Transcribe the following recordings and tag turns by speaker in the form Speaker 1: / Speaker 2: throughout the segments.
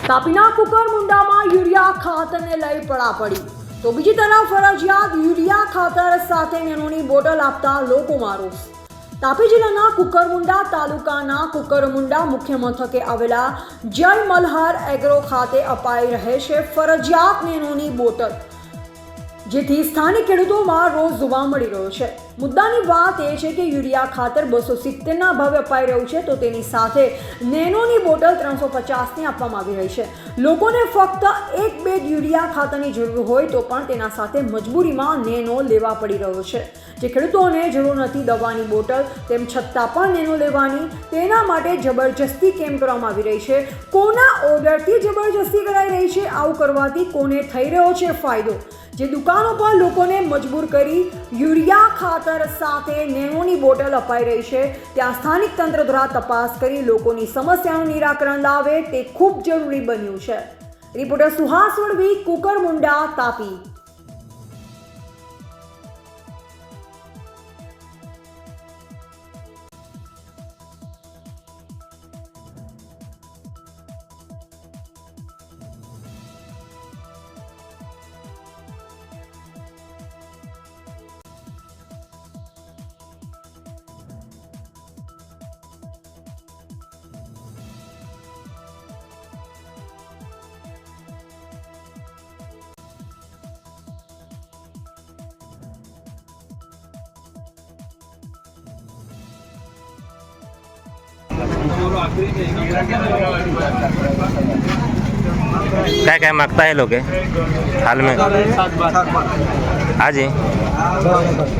Speaker 1: તાપીના કુકરમુંડામાં urea ખાતરને લઈ પડાપડી તો બીજી તરફ ફરજિયાત યુરિયા ખાતર સાથે નેનોની બોટલ આપતા લોકોમાં રોષ। તાપી જિલ્લાના કુકરમુંડા તાલુકાના કુકરમુંડા મુખ્ય મથકે આવેલા જય મલ્હાર એગ્રો ખાતે અપાઈ રહે છે ફરજિયાત નેનોની બોટલ, જેથી સ્થાનિક ખેડૂતોમાં રોષ જોવા મળી રહ્યો છે। મુદ્દાની વાત એ છે કે યુરિયા ખાતર 270ના ભાવે અપાઈ રહ્યું છે, તો તેની સાથે નેનોની બોટલ 350ની આપવામાં આવી રહી છે। લોકોને ફક્ત એક બેગ યુરિયા ખાતરની જરૂર હોય તો પણ તેના સાથે મજબૂરીમાં નેનો લેવા પડી રહ્યો છે। જે ખેડૂતોને જરૂર નથી દવાની બોટલ, તેમ છતાં પણ નેનો લેવાની, તેના માટે જબરજસ્તી કેમ કરવામાં આવી રહી છે? કોના ઓર્ડરથી જબરજસ્તી કરાઈ રહી છે? આવું કરવાથી કોને થઈ રહ્યો છે ફાયદો? જે દુકાનો પર લોકોને મજબૂર કરી યુરિયા ખાતર સાથે નેનોની બોટલ અપાઈ રહી છે, ત્યાં સ્થાનિક તંત્ર દ્વારા તપાસ કરી લોકોની સમસ્યાનું નિરાકરણ લાવે તે ખૂબ જરૂરી બન્યું છે। રિપોર્ટર સુહાસ વડવી, કુકરમુંડા, તાપી।
Speaker 2: क्या क्या मांगता है लोग हाल में? हाँ जी,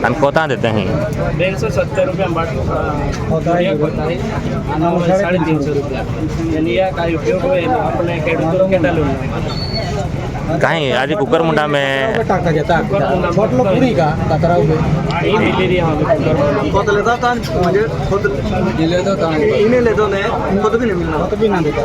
Speaker 2: हम कोता देते हैं
Speaker 3: 170 रुपया होता है, 350 रुपया यानी का उपयोग अपने खेडूतों के डालू
Speaker 2: कहीं आज कुकरमुंडा में
Speaker 4: टाका जाता पूरी का कतरा
Speaker 5: खुद लेता था मुझे खुद
Speaker 4: लेता था
Speaker 5: इन्हें लेता नहीं खुद भी नहीं मिलना
Speaker 4: तो भी ना देता।